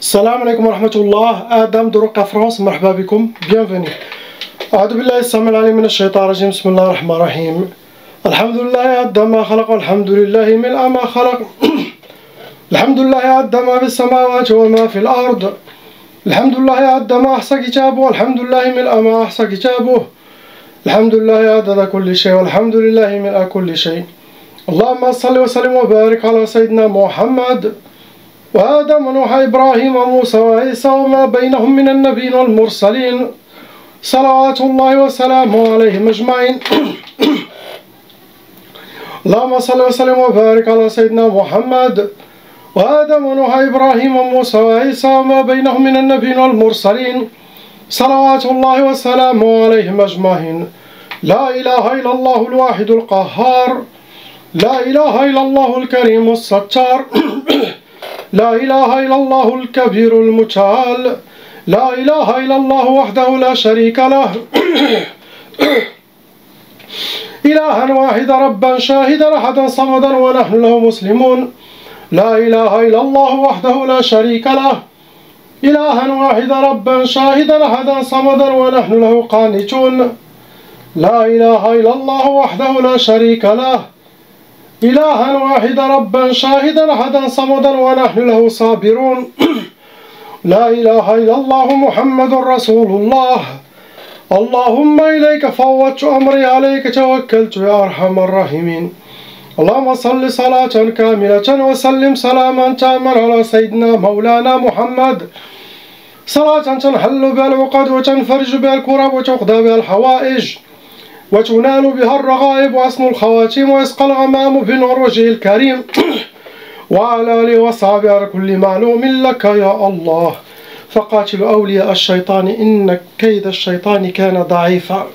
السلام عليكم ورحمة الله. آدم دروقة فرنسا، مرحبا بكم، bienvenue. أعوذ بالله السميع العليم من الشيطان الرجيم. بسم الله الرحمن الرحيم. الحمد لله عد ما خلق، والحمد لله ملء ما خلق. الحمد لله عد ما في السماوات وما في الأرض. الحمد لله عد ما أحصى كتابه، والحمد لله ملء ما أحصى كتابه. الحمد لله عدد كل شيء، والحمد لله ملء كل شيء. اللهم صل وسلم وبارك على سيدنا محمد وآدم ونوح إبراهيم وموسى وعيسى وما بينهم من النبيين والمرسلين صلوات الله وسلامه عليهم أجمعين. اللهم صل وسلم وبارك على سيدنا محمد وآدم ونوح إبراهيم وموسى وعيسى وما بينهم من النبيين والمرسلين صلوات الله وسلامه عليهم أجمعين. لا إله إلا الله الواحد القهار، لا إله إلا الله الكريم الستار، لا إله إلا الله الكبير المتعال، لا إله إلا الله وحده لا شريك له. إلها واحدا ربا شاهدا أحدا صمدا ونحن له مسلمون. لا إله إلا الله وحده لا شريك له، إلها واحدا ربا شاهدا أحدا صمدا ونحن له قانتون. لا إله إلا الله وحده لا شريك له، إلها واحدا ربا شاهدا أحدا صمدا ونحن له صابرون. لا إله إلا الله محمد رسول الله. اللهم إليك فوضت أمري، عليك توكلت يا أرحم الراحمين. اللهم صل صلاة كاملة وسلم سلاما تاما على سيدنا مولانا محمد، صلاة تنحل بها العقد وتنفرج بها الكرب وتقضى بها الحوائج وتنال بها الرغائب وحسن الخواتيم ويسقى الغمام بنور وجهه الكريم وعلى آله وصحبه على كل معلوم لك يا الله. فقاتل أولياء الشيطان إن كيد الشيطان كان ضعيفا.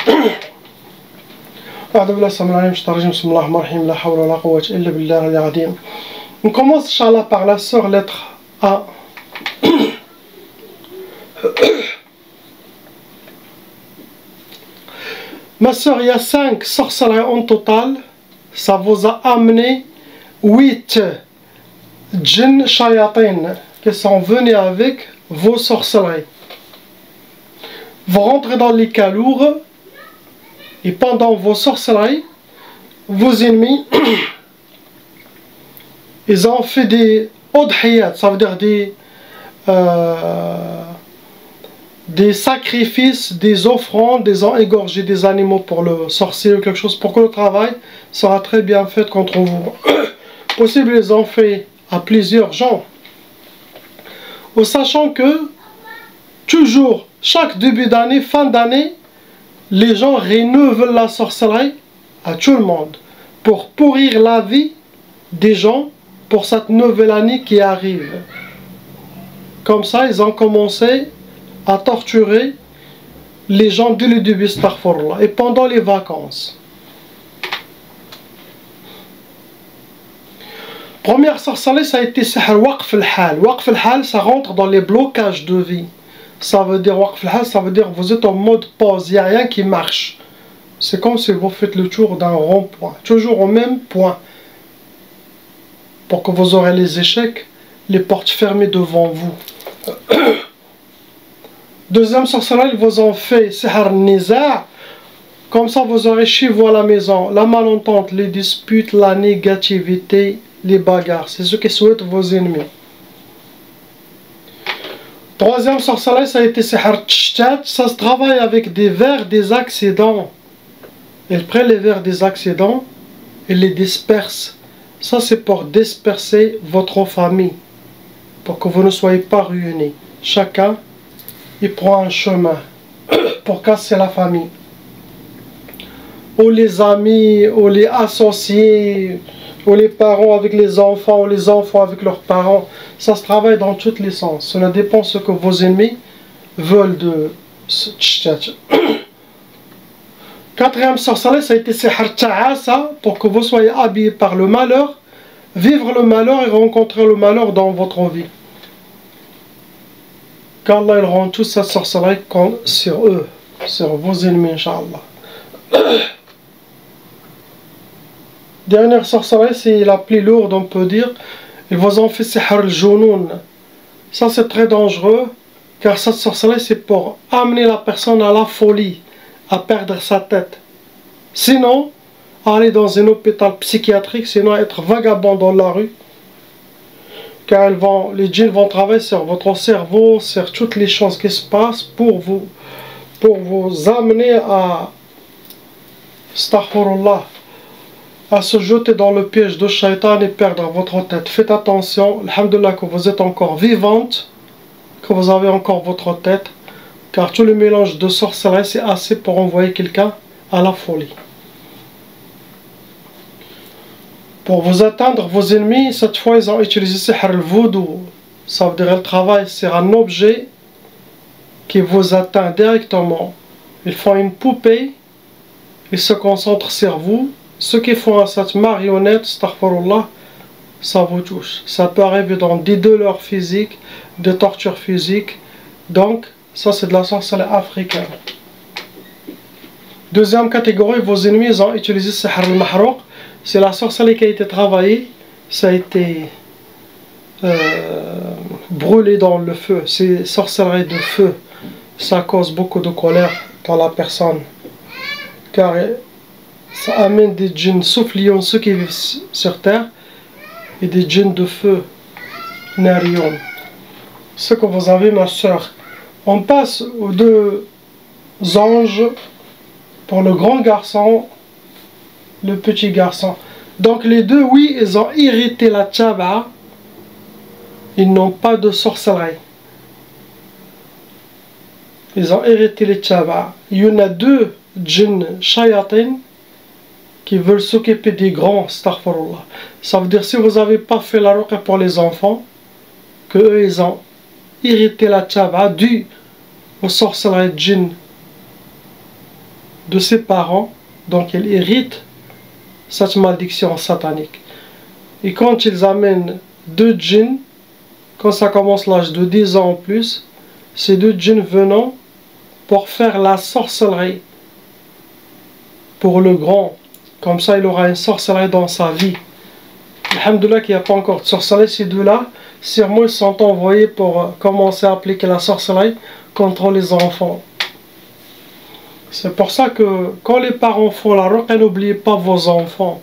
أعوذ بالله السميع العليم من الشيطان الرجيم. بسم الله الرحمن الرحيم. لا حول ولا قوة إلا بالله العظيم. On commence Inch'Allah par la sœur lettre A. Ma sœur, il y a 5 sorcelleries en total. Ça vous a amené 8 djinns shayatin qui sont venus avec vos sorcelleries. Vous rentrez dans les calours et pendant vos sorcelleries, vos ennemis, ils ont fait des udhiyat, ça veut dire des sacrifices, des offrandes, ils ont égorgé des animaux pour le sorcier ou quelque chose pour que le travail sera très bien fait contre vous. Possible, ils ont fait à plusieurs gens. En sachant que toujours, chaque début d'année, fin d'année, les gens rénovent la sorcellerie à tout le monde pour pourrir la vie des gens pour cette nouvelle année qui arrive. Comme ça, ils ont commencé à torturer les gens dès le début, astaghfirullah, et pendant les vacances. Première sorcellerie, ça a été sihr waqf al-hal. Waqf al-hal, ça rentre dans les blocages de vie. Ça veut dire waqf al-hal, ça veut dire vous êtes en mode pause, il n'y a rien qui marche. C'est comme si vous faites le tour d'un rond-point, toujours au même point. Pour que vous aurez les échecs, les portes fermées devant vous. Deuxième sorcellerie, ils vous ont fait sihr niza'. Comme ça, vous aurez chez vous à la maison la malentente, les disputes, la négativité, les bagarres. C'est ce que souhaitent vos ennemis. Troisième sorcellerie, ça a été sihr tshtat. Ça se travaille avec des vers des accidents. Ils prennent les vers des accidents et les dispersent. Ça, c'est pour disperser votre famille, pour que vous ne soyez pas ruinés. Chacun, il prend un chemin pour casser la famille. Ou les amis, ou les associés, ou les parents avec les enfants, ou les enfants avec leurs parents. Ça se travaille dans tous les sens. Cela dépend de ce que vos ennemis veulent de ce tchatch. Quatrième sorcellerie, ça a été sihr ta'asa, pour que vous soyez habillés par le malheur, vivre le malheur et rencontrer le malheur dans votre vie. Qu'Allah il rend toute cette sorcellerie sur eux, sur vos ennemis, Inch'Allah. Dernière sorcellerie, c'est la plus lourde, on peut dire. Ils vous ont fait sihr al-junun. Ça c'est très dangereux, car cette sorcellerie c'est pour amener la personne à la folie, à perdre sa tête. Sinon, aller dans un hôpital psychiatrique, sinon être vagabond dans la rue, car les djinns vont travailler sur votre cerveau, sur toutes les choses qui se passent pour vous amener à, astaghfirullah, à se jeter dans le piège de shaitan et perdre votre tête. Faites attention, alhamdulillah que vous êtes encore vivante, que vous avez encore votre tête, car tout le mélange de sorcellerie c'est assez pour envoyer quelqu'un à la folie. Pour vous atteindre vos ennemis, cette fois ils ont utilisé sihr al-voodoo. Ça veut dire qu'ils travaillent sur un objet qui vous atteint directement. Ils font une poupée, ils se concentrent sur vous. Ceux qui font cette marionnette, astaghfirullah, ça vous touche. Ça peut arriver dans des douleurs physiques, des tortures physiques. Donc, ça c'est de la sorcellerie africaine. Deuxième catégorie, vos ennemis ils ont utilisé sihr al-mahrouq. C'est la sorcellerie qui a été travaillée, ça a été brûlé dans le feu. C'est sorcellerie de feu. Ça cause beaucoup de colère dans la personne. Car ça amène des djinns soufflions, ceux qui vivent sur terre, et des djinns de feu, narion. Ce que vous avez, ma soeur. On passe aux deux anges pour le grand garçon, le petit garçon. Donc les deux, oui, ils ont irrité la tchaba. Ils n'ont pas de sorcellerie. Ils ont hérité les tchaba. Il y en a deux djinns shayatin qui veulent s'occuper des grands, astaghfirullah. Ça veut dire si vous n'avez pas fait la ruqya pour les enfants, que eux ils ont irrité la tchaba dû aux sorcelleries djinn de ses parents, donc ils héritent cette malédiction satanique. Et quand ils amènent deux djinns, quand ça commence l'âge de 10 ans en plus, ces deux djinns venant pour faire la sorcellerie pour le grand. Comme ça, il aura une sorcellerie dans sa vie. Alhamdoulilah qu'il n'y a pas encore de sorcellerie. Ces deux-là, sûrement, ils sont envoyés pour commencer à appliquer la sorcellerie contre les enfants. C'est pour ça que quand les parents font la ruqya, n'oubliez pas vos enfants.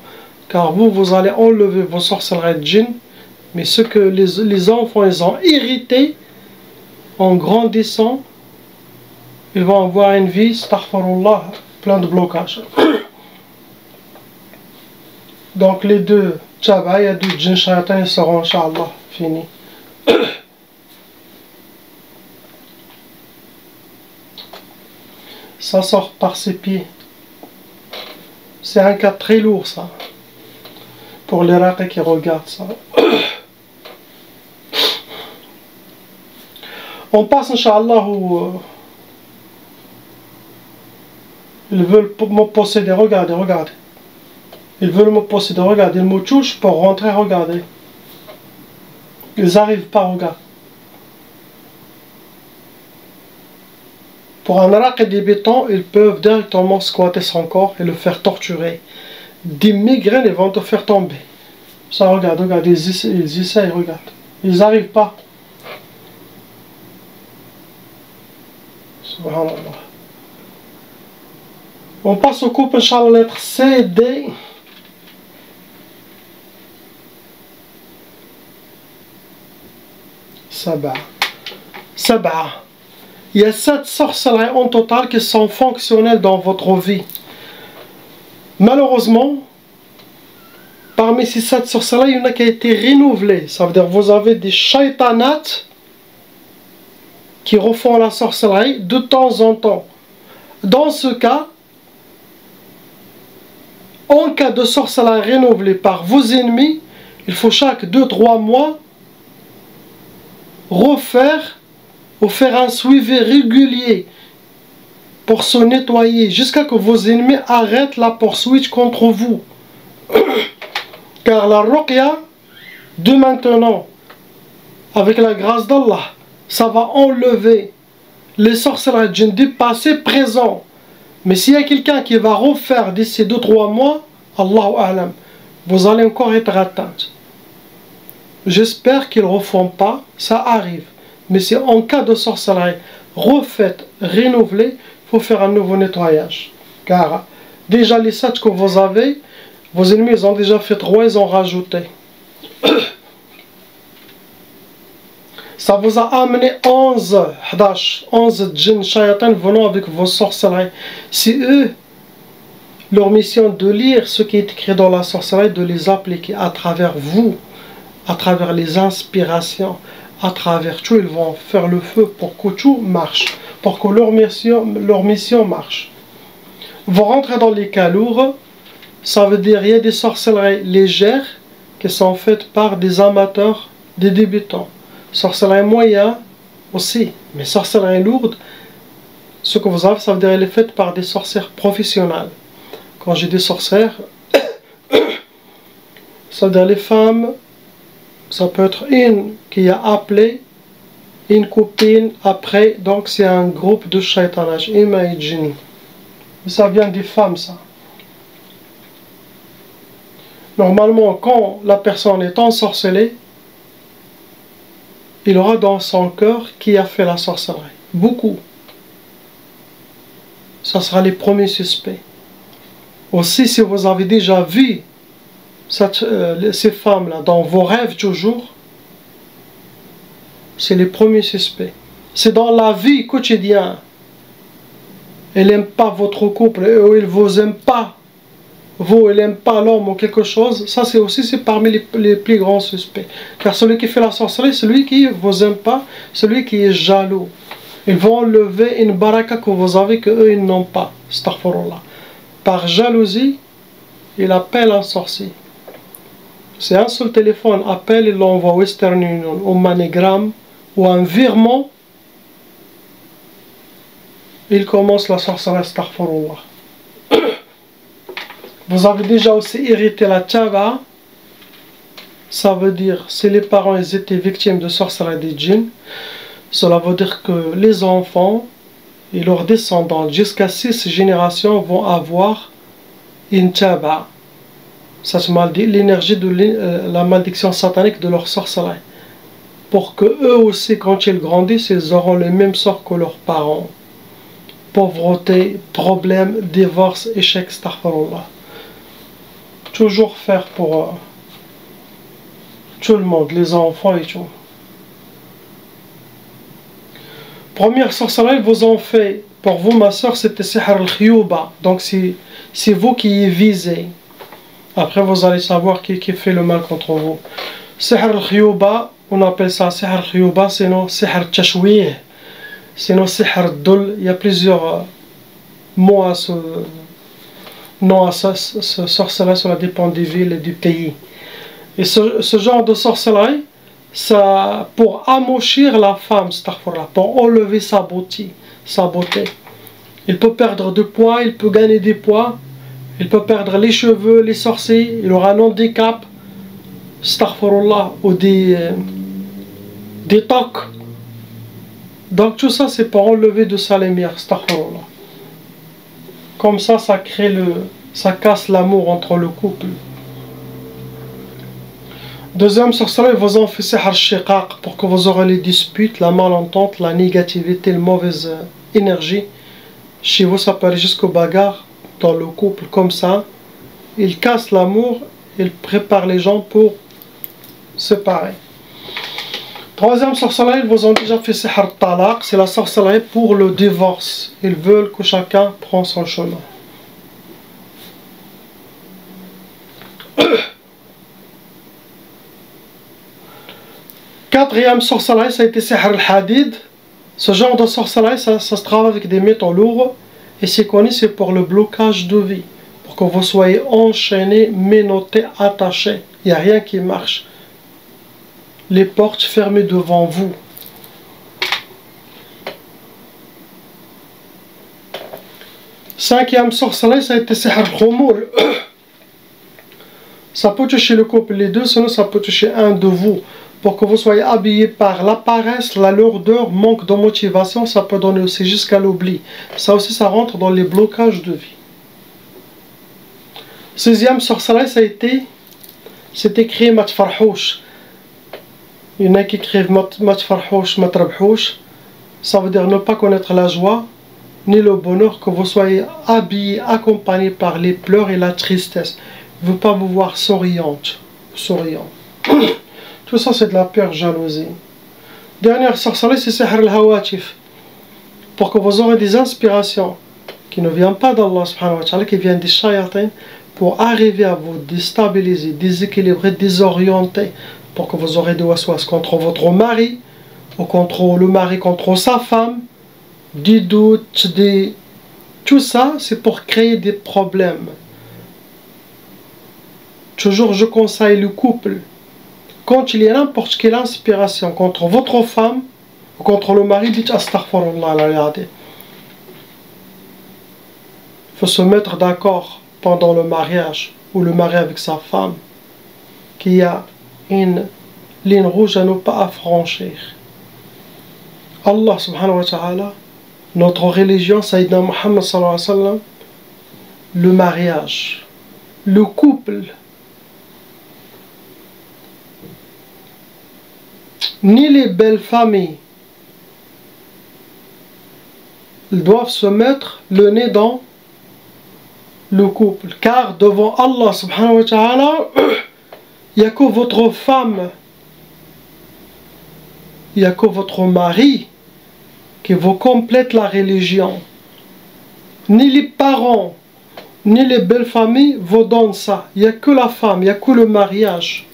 Car vous allez enlever vos sorcelleries de djinn. Mais ce que les enfants, ils ont irrité, en grandissant, ils vont avoir une vie, astaghfirullah, plein de blocages. Donc les deux tchaba, il y a deux djinns shayatans, ils seront, Inch'Allah, finis. Ça sort par ses pieds. C'est un cas très lourd, ça. Pour les raqis qui regardent ça. On passe, Inch'Allah, où ils veulent me posséder. Regardez, regardez. Ils veulent me posséder. Regardez, ils me touchent pour rentrer. Regardez. Ils n'arrivent pas, regarde. Pour un raqi débutant, ils peuvent directement squatter son corps et le faire torturer. Des migraines, ils vont te faire tomber. Ça, regarde, regarde. Ils essayent, regarde. Ils n'arrivent pas. Subhanallah. On passe au couple, Inch'Allah, lettre C, D. Sab'a. Sab'a. Il y a 7 sorcelleries en total qui sont fonctionnelles dans votre vie. Malheureusement, parmi ces 7 sorcelleries, il y en a qui a été renouvelée. Ça veut dire que vous avez des shaitanats qui refont la sorcellerie de temps en temps. Dans ce cas, en cas de sorcellerie renouvelée par vos ennemis, il faut chaque 2-3 mois refaire ou faire un suivi régulier pour se nettoyer jusqu'à que vos ennemis arrêtent la poursuite contre vous. Car la ruqya de maintenant, avec la grâce d'Allah, ça va enlever les sorcelleries djinn du passé présent. Mais s'il y a quelqu'un qui va refaire d'ici 2-3 mois, Allahu A'lam, vous allez encore être atteint. J'espère qu'ils ne refont pas, ça arrive. Mais c'est en cas de sorcellerie refaite, renouvelée, il faut faire un nouveau nettoyage. Car déjà les 7 que vous avez, vos ennemis ils ont déjà fait 3, ils ont rajouté. Ça vous a amené 11 djinns shayatans venant avec vos sorcelleries. C'est eux, leur mission de lire ce qui est écrit dans la sorcellerie, de les appliquer à travers vous, à travers les inspirations, à travers tout. Ils vont faire le feu pour que tout marche, pour que leur mission marche. Vous rentrez dans les cas lourds, ça veut dire qu'il y a des sorcelleries légères qui sont faites par des amateurs, des débutants. Sorcellerie moyen aussi, mais sorcellerie lourde, ce que vous avez, ça veut dire qu'elle est faite par des sorcières professionnelles. Quand j'ai des sorcières, ça veut dire les femmes, ça peut être une qui a appelé une copine après, donc c'est un groupe de shaitanage, imagine. Ça vient des femmes, ça. Normalement, quand la personne est ensorcelée, il aura dans son cœur qui a fait la sorcellerie. Beaucoup. Ça sera les premiers suspects. Aussi, si vous avez déjà vu ces femmes-là dans vos rêves toujours, c'est les premiers suspects. C'est dans la vie quotidienne. Elle n'aime pas votre couple, ou elle ne vous aime pas. Vous, elle n'aime pas l'homme ou quelque chose. Ça, c'est parmi les plus grands suspects. Car celui qui fait la sorcellerie, celui qui ne vous aime pas, celui qui est jaloux. Ils vont enlever une baraka que vous avez que eux ils n'ont pas. Astaghfirullah. Par jalousie, il appelle un sorcier. C'est un seul téléphone, appelle, il l'envoie au Western Union, au MoneyGram ou un virement. Il commence la sorcellerie, astaghfirullah. Vous avez déjà aussi hérité la tchaba. Ça veut dire, si les parents ils étaient victimes de sorcellerie des djinns, cela veut dire que les enfants et leurs descendants jusqu'à 6 générations vont avoir une tchaba. Ça se dit l'énergie de la malédiction satanique de leur sorcellerie. Pour que eux aussi, quand ils grandissent, ils auront le même sort que leurs parents. Pauvreté, problème, divorce, échec, astaghfirullah. Toujours faire pour tout le monde, les enfants et tout. Première sorcellerie, vous en fait. Pour vous, ma soeur, c'était Sihr al-Khiyuba. Donc c'est vous qui y visez. Après, vous allez savoir qui fait le mal contre vous. Sihr al-Khiyuba, on appelle ça Sihr al-Khiyuba, sinon Sihr al-Tashwih, sinon Sihr al-Dul. Il y a plusieurs mots à ce nom, à ce sorcellerie, cela dépend des villes et du pays. Et ce genre de sorcellerie, ça pour amochir la femme, pour enlever sa beauté. Il peut perdre du poids, il peut gagner des poids, il peut perdre les cheveux, les sorciers, il aura un handicap, astaghfirullah, ou des tocs. Donc tout ça c'est pour enlever de sa lumière, astaghfirullah. Comme ça, ça casse l'amour entre le couple. Deuxième sorcellerie, vous en faites sihr al-shiqaq pour que vous aurez les disputes, la malentente, la négativité, la mauvaise énergie. Chez vous, ça peut aller jusqu'aux bagarres dans le couple comme ça. Il casse l'amour, il prépare les gens pour se séparer. Troisième sorcellerie, ils vous ont déjà fait sihr al-talaq, c'est la sorcellerie pour le divorce. Ils veulent que chacun prenne son chemin. Quatrième sorcellerie, ça a été sihr al-hadid. Ce genre de sorcellerie, ça se travaille avec des métaux lourds. Et c'est connu, c'est pour le blocage de vie. Pour que vous soyez enchaînés, menottés, attachés. Il n'y a rien qui marche. Les portes fermées devant vous. Cinquième sorcellerie, ça a été sihr al-khumul. Ça peut toucher le couple, les deux, sinon ça peut toucher un de vous. Pour que vous soyez habillés par la paresse, la lourdeur, manque de motivation, ça peut donner aussi jusqu'à l'oubli. Ça aussi, ça rentre dans les blocages de vie. Sixième sorcellerie, ça a été, c'était créé matfarhouch. Il y en a qui écrivent mat farhouch, mat rabhouch. Ça veut dire ne pas connaître la joie ni le bonheur, que vous soyez habillé, accompagné par les pleurs et la tristesse. Il ne veut pas vous voir souriante, souriant. Tout ça c'est de la pure jalousie. Dernière sorcellerie, c'est sihr al-hawatif. Pour que vous aurez des inspirations qui ne viennent pas d'Allah subhanahu wa ta'ala, qui viennent des shayatins, pour arriver à vous déstabiliser, déséquilibrer, désorienter, pour que vous aurez des waswas contre votre mari, ou contre le mari contre sa femme, des doutes, tout ça, c'est pour créer des problèmes. Toujours, je conseille le couple, quand il y a n'importe quelle inspiration contre votre femme, ou contre le mari, dites astaghfirullah. Il faut se mettre d'accord pendant le mariage, ou le mari avec sa femme, qu'il y a une ligne rouge à ne pas franchir. Allah subhanahu wa ta'ala, notre religion, Sayyidina Muhammad sallallahu alayhi wa sallam, le mariage, le couple, ni les belles familles, ils doivent se mettre le nez dans le couple, car devant Allah subhanahu wa ta'ala, il n'y a que votre femme, il n'y a que votre mari qui vous complète la religion. Ni les parents, ni les belles familles vous donnent ça. Il n'y a que la femme, il n'y a que le mariage.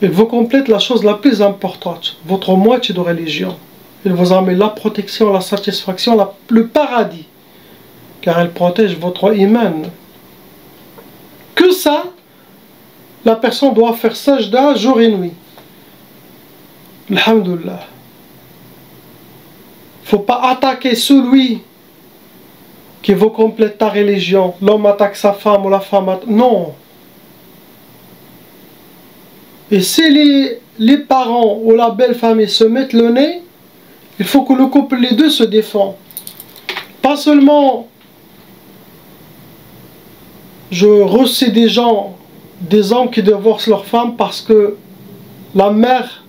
Il vous complète la chose la plus importante, votre moitié de religion. Il vous amène la protection, la satisfaction, le paradis. Car elle protège votre iman. Que ça, la personne doit faire sajda jour et nuit. Alhamdulillah. Il ne faut pas attaquer celui qui veut compléter ta religion. L'homme attaque sa femme ou la femme attaque... Non. Et si les parents ou la belle famille se mettent le nez, il faut que le couple, les deux, se défendent. Pas seulement... Je reçois des gens, des hommes qui divorcent leur femme parce que la mère,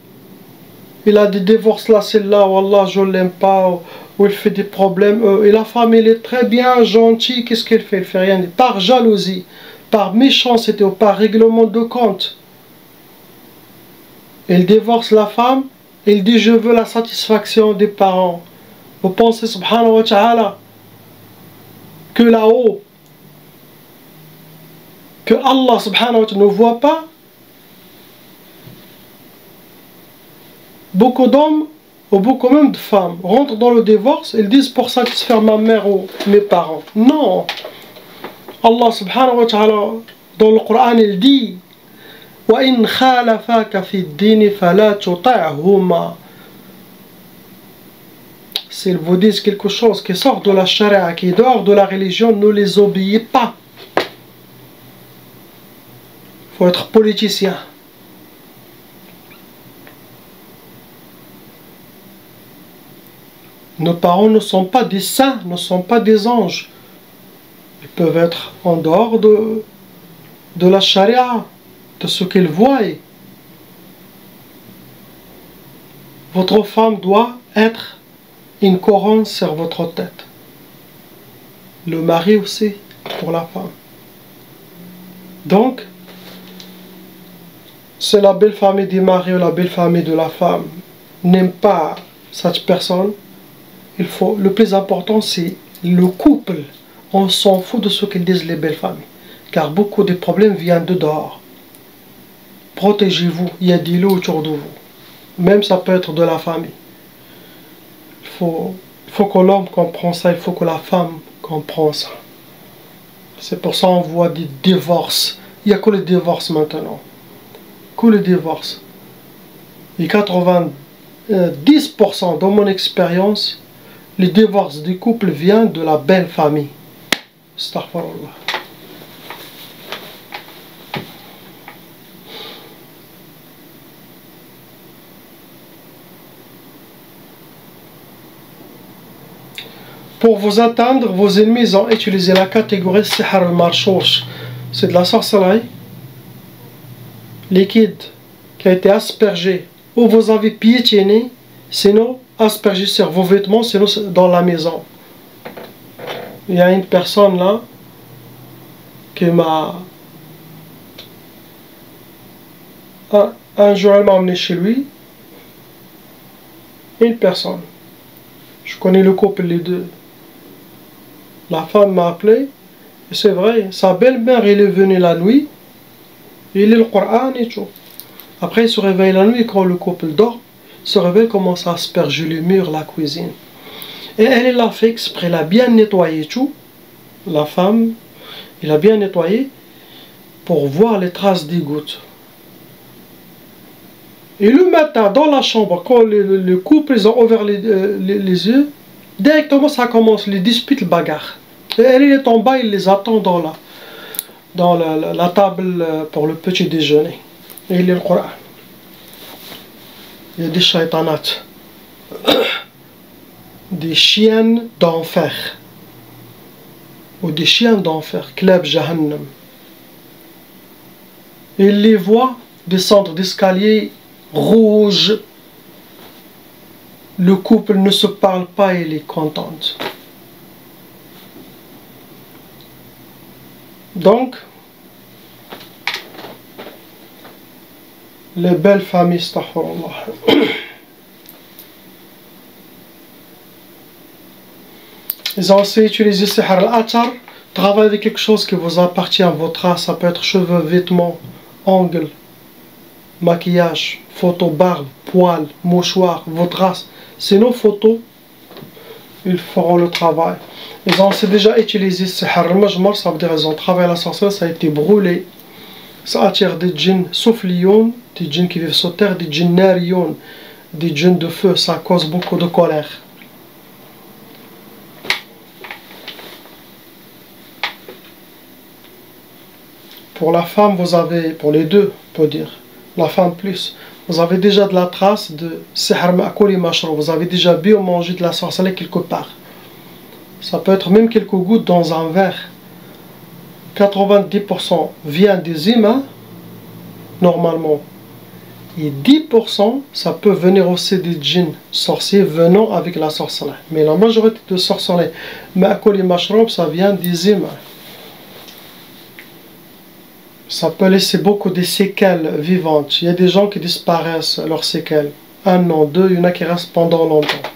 il a des divorces là, celle-là, wallah, je l'aime pas, ou il fait des problèmes, et la femme, elle est très bien, gentille, qu'est-ce qu'elle fait? Elle fait rien, par jalousie, par méchanceté, ou par règlement de compte. Elle divorce la femme, elle dit, je veux la satisfaction des parents. Vous pensez, subhanahu wa ta'ala, que là-haut, que Allah subhanahu wa ta'ala ne voit pas? Beaucoup d'hommes, ou beaucoup même de femmes, rentrent dans le divorce, ils disent pour satisfaire ma mère ou mes parents. Non. Allah subhanahu wa ta'ala, dans le Coran, il dit وَإِنْ خَالَفَاكَ فِي الدِّينِ فَلَا تُطِعْهُمَا. S'ils vous disent quelque chose qui sort de la charia, qui est dehors de la religion, ne les obéissez pas. Il faut être politicien. Nos parents ne sont pas des saints, ne sont pas des anges. Ils peuvent être en dehors de la charia, de ce qu'ils voient. Votre femme doit être une couronne sur votre tête. Le mari aussi pour la femme. Donc, si la belle famille du mari ou la belle famille de la femme n'aime pas cette personne, le plus important c'est le couple. On s'en fout de ce qu'ils disent les belles familles. Car beaucoup de problèmes viennent de dehors. Protégez-vous, il y a des lots autour de vous. Même ça peut être de la famille. Il faut que l'homme comprenne ça, il faut que la femme comprenne ça. C'est pour ça qu'on voit des divorces. Il n'y a que les divorces maintenant. Que les divorces. Et 90% dans mon expérience, les divorces du couple viennent de la belle famille. Astaghfirullah. Pour vous atteindre, vos ennemis ont utilisé la catégorie sihr al-marshoush. C'est de la sorcellerie liquide qui a été aspergé, ou vous avez piétiné, sinon aspergé sur vos vêtements, sinon dans la maison. Il y a une personne là qui m'a... Un jour, elle m'a emmené chez lui. Une personne. Je connais le couple, les deux. La femme m'a appelé. Et c'est vrai, sa belle-mère, elle est venue la nuit. Il lit le Coran et tout. Après, il se réveille la nuit quand le couple dort. Il se réveille, commence à asperger les murs, la cuisine. Et elle l'a fait exprès, elle a bien nettoyé tout. La femme, elle a bien nettoyé pour voir les traces des gouttes. Et le matin, dans la chambre, quand le couple ils ont ouvert les yeux, directement ça commence, les disputes, les bagarres. Et elle est en bas, il les attend dans la table pour le petit déjeuner. Et il lit le Coran. Il y a des shaytanates, des chiennes d'enfer, ou des chiens d'enfer, Klab Jahannam. Il les voit descendre d'escalier rouge. Le couple ne se parle pas et il est content. Donc, les belles familles, astaghfirullah. Ils ont aussi utilisé sihr al-atar, travailler avec quelque chose qui vous appartient, votre race, ça peut être cheveux, vêtements, ongles, maquillage, photo, barbe, poils, mouchoir, votre race. C'est nos photos, ils feront le travail. Ils ont aussi déjà utilisé sihr al-majmar, ça veut dire qu'ils ont travaillé la sorcellerie, ça a été brûlé. Ça attire des djinns soufflions, des djinns qui vivent sur terre, des djinns narions, des djinns de feu, ça cause beaucoup de colère. Pour la femme, vous avez, pour les deux, on peut dire, la femme plus, vous avez déjà de la trace de sihr ma'kouli mashrou, vous avez déjà bu ou mangé de la sorcellerie quelque part. Ça peut être même quelques gouttes dans un verre. 90% vient des humains, normalement. Et 10%, ça peut venir aussi des djinns sorciers venant avec la sorcellerie. Mais la majorité de sorcellerie, ma'kouli mashrou, ça vient des humains. Ça peut laisser beaucoup de séquelles vivantes. Il y a des gens qui disparaissent, leurs séquelles. 1 an, 2, il y en a qui restent pendant longtemps.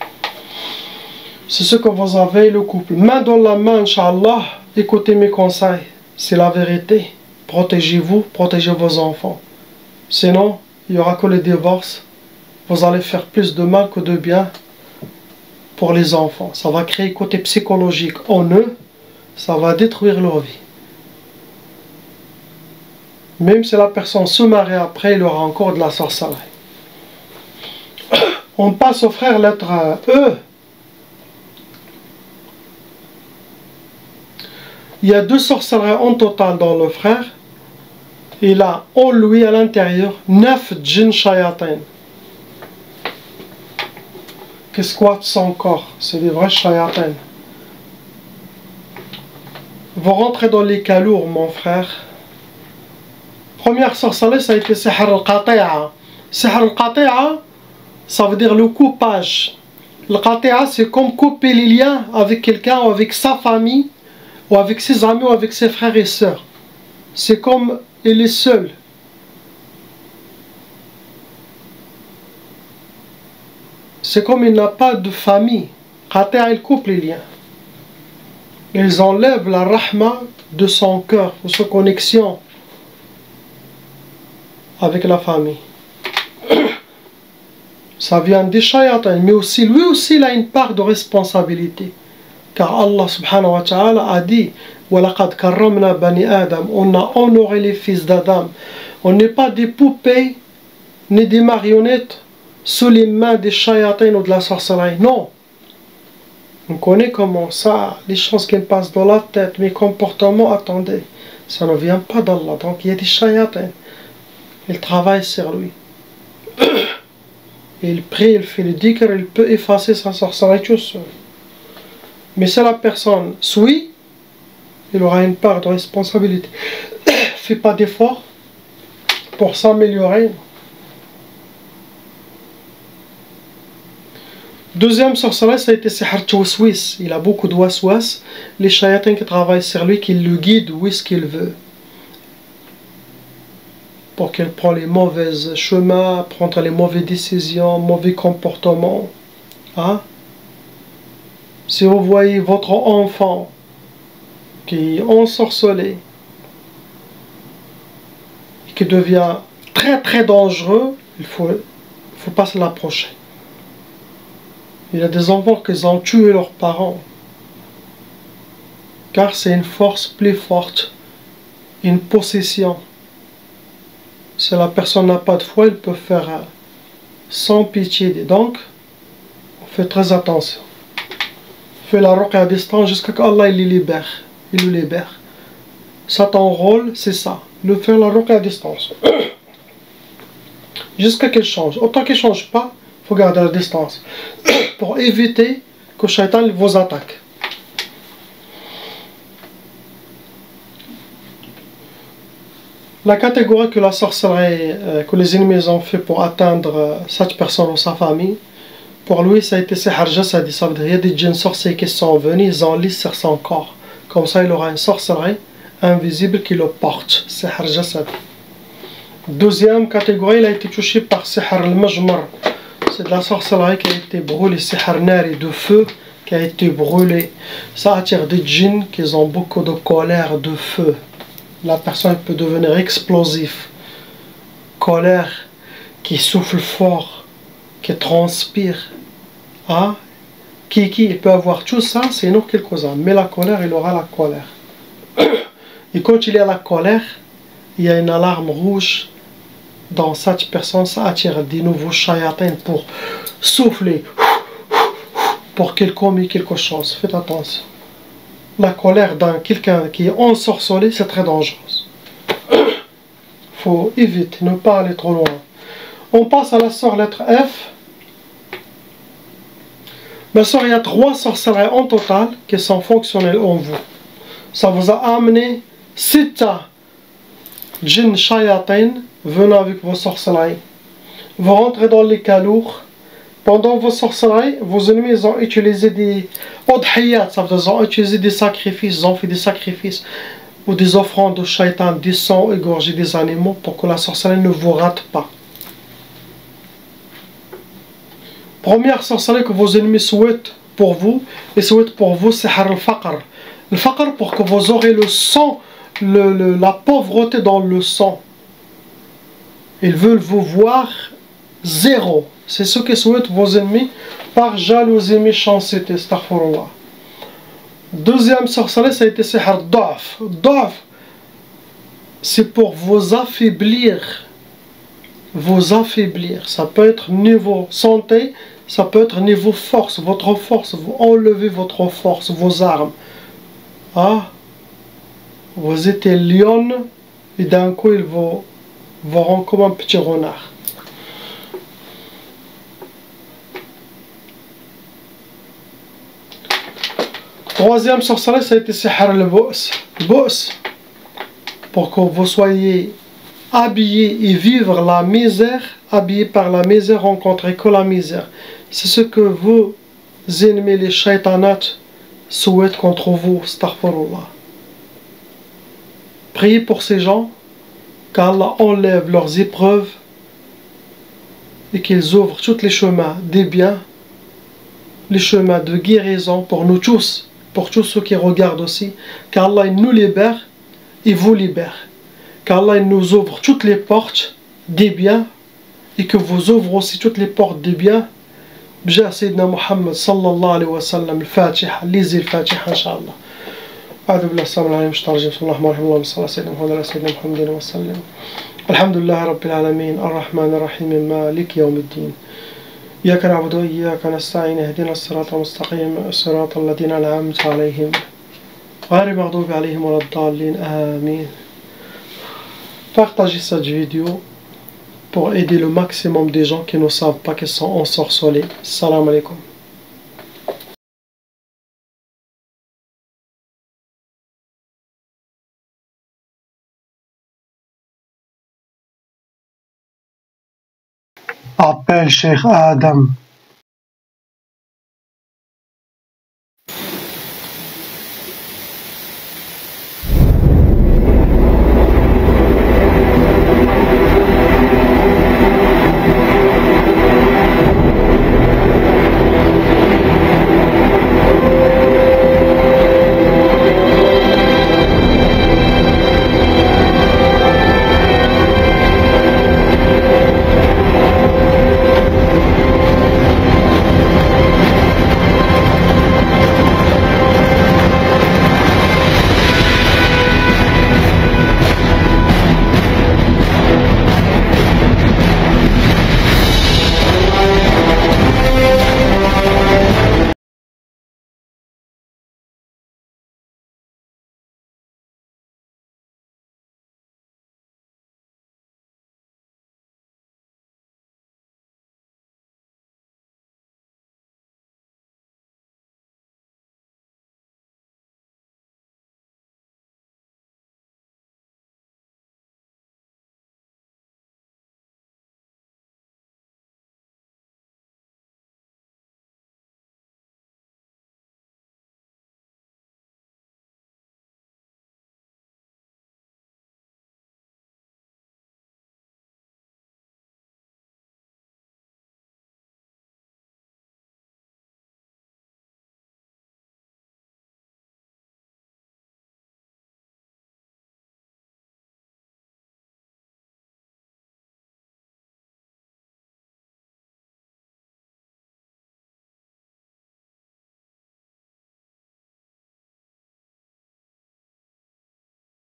C'est ce que vous avez, le couple. Main dans la main, Inch'Allah, écoutez mes conseils. C'est la vérité. Protégez-vous, protégez vos enfants. Sinon, il n'y aura que le divorce. Vous allez faire plus de mal que de bien pour les enfants. Ça va créer un côté psychologique en eux. Ça va détruire leur vie. Même si la personne se marie après, il aura encore de la sorcellerie. On passe au frère lettre E. Il y a 2 sorcelleries en total dans le frère. Il a en lui à l'intérieur 9 djinns shayatin qui squattent son corps. C'est des vrais shayatin. Vous rentrez dans les calours, mon frère. Première sorcellerie, ça a été sihr al-qati'a. Sihr al-qati'a, ça veut dire le coupage. Le qati'a, c'est comme couper les liens avec quelqu'un ou avec sa famille, ou avec ses amis, ou avec ses frères et sœurs. C'est comme il est seul. C'est comme il n'a pas de famille. Qati'a, il coupe les liens. Ils enlèvent la rahma de son cœur, de sa connexion avec la famille. Ça vient des shayatins, mais aussi, lui aussi, il a une part de responsabilité. Car Allah subhanahu wa ta'ala a dit وَلَقَدْ كَرَّمْنَا بَنِي آدَمَ. On a honoré les fils d'Adam. On n'est pas des poupées, ni des marionnettes sous les mains des shayatins ou de la sorcellerie. Non. On connaît comment ça, les choses qui me passent dans la tête, mes comportements, attendez, ça ne vient pas d'Allah. Donc il y a des shayatins. Il travaille sur lui. Il prie, il fait le dhikr, il peut effacer sa sorcellerie tout seul. Mais si la personne suit, il aura une part de responsabilité. Fait pas d'effort pour s'améliorer. Deuxième sorcellerie, ça a été Sihr Tawswis. Il a beaucoup de waswas. Les shayatins qui travaillent sur lui, qui le guident où est-ce qu'il veut. Pour qu'il prenne les mauvais chemins, prendre les mauvaises décisions, mauvais comportements. Hein? Si vous voyez votre enfant qui est ensorcelé, qui devient très très dangereux, il faut pas se l'approcher. Il y a des enfants qui ont tué leurs parents, car c'est une force plus forte, une possession. Si la personne n'a pas de foi, il peut faire sans pitié. Donc, on fait très attention. On fait la ruqya à distance jusqu'à ce qu'Allah il les libère. Il le libère. Ça, ton rôle, c'est ça. De faire la ruqya à distance. Jusqu'à qu'il change. Autant qu'il ne change pas, il faut garder la distance. Pour éviter que le shaitan vous attaque. La catégorie que la sorcellerie, que les ennemis ont fait pour atteindre cette personne ou sa famille, pour lui ça a été sihr jasadi. Ça veut dire qu'il y a des djinns sorciers qui sont venus, ils ont lissé sur son corps. Comme ça il aura une sorcellerie invisible qui le porte. Sihr jasadi. Deuxième catégorie, il a été touché par sihr al-majmar. C'est de la sorcellerie qui a été brûlée, sihr nari, de feu qui a été brûlé. Ça attire des djinns qui ont beaucoup de colère, de feu. La personne peut devenir explosive, colère, qui souffle fort, qui transpire. Ah, il peut avoir tout ça, c'est une autre chose. Mais la colère, il aura la colère. Et quand il y a la colère, il y a une alarme rouge dans cette personne, ça attire des nouveaux shayatins pour souffler, pour qu'il commette quelque chose. Faites attention. La colère d'un quelqu'un qui est ensorcelé, c'est très dangereux. Faut éviter, ne pas aller trop loin. On passe à la sœur lettre F. Ma sœur, il y a 3 sorcelleries en total qui sont fonctionnelles en vous. Ça vous a amené 6 djinns shayatin venant avec vos sorcelleries. Vous rentrez dans les cas lourds. Pendant vos sorcelleries, vos ennemis ont utilisé des odhiyat, ça veut dire ils ont utilisé des sacrifices, ils ont fait des sacrifices ou des offrandes au shaitan, des sangs égorgés des animaux pour que la sorcellerie ne vous rate pas. Première sorcellerie que vos ennemis souhaitent pour vous, ils souhaitent pour vous, c'est al-faqr. Le faqr pour que vous aurez le sang, la pauvreté dans le sang. Ils veulent vous voir zéro. C'est ce que souhaitent vos ennemis par jalousie, méchanceté, astaghfirullah. Deuxième sorcellerie, ça a été sihr da'f. Da'f, c'est pour vous affaiblir. Vous affaiblir. Ça peut être niveau santé, ça peut être niveau force. Votre force, vous enlevez votre force, vos armes. Ah, vous étiez lion et d'un coup, il vous rend comme un petit renard. Troisième sorcellerie, ça a été sihr al-bu's. Bu's, pour que vous soyez habillés et vivre la misère, habillés par la misère, rencontrer que la misère. C'est ce que vos ennemis, les shaitanat, souhaitent contre vous, astaghfirullah. Priez pour ces gens, qu'Allah enlève leurs épreuves et qu'ils ouvrent tous les chemins des biens, les chemins de guérison pour nous tous, pour tous ceux qui regardent aussi, qu'Allah nous libère et vous libère, qu'Allah nous ouvre toutes les portes des biens et que vous ouvrez aussi toutes les portes des biens. بجاه سيدنا محمد صلى الله عليه وسلم. الفاتحة. lisez الفاتحة إن شاء الله. أعوذ بالله السلام عليكم بسم الله الرحمن الرحيم. اللهم صل على سيدنا محمد وعلى سيدنا محمد وسلم. الحمد لله رب العالمين الرحمن الرحيم مالك يوم الدين. إياك نعبد وإياك نستعين اهدنا الصراط المستقيم صراط الذين أنعمت عليهم غير المغضوب عليهم ولا الضالين آمين. Partagez cette vidéo pour aider le maximum des gens qui ne savent pas qu'ils sont ensorcelés. Salam alaikum. Appelle Cheikh Adam.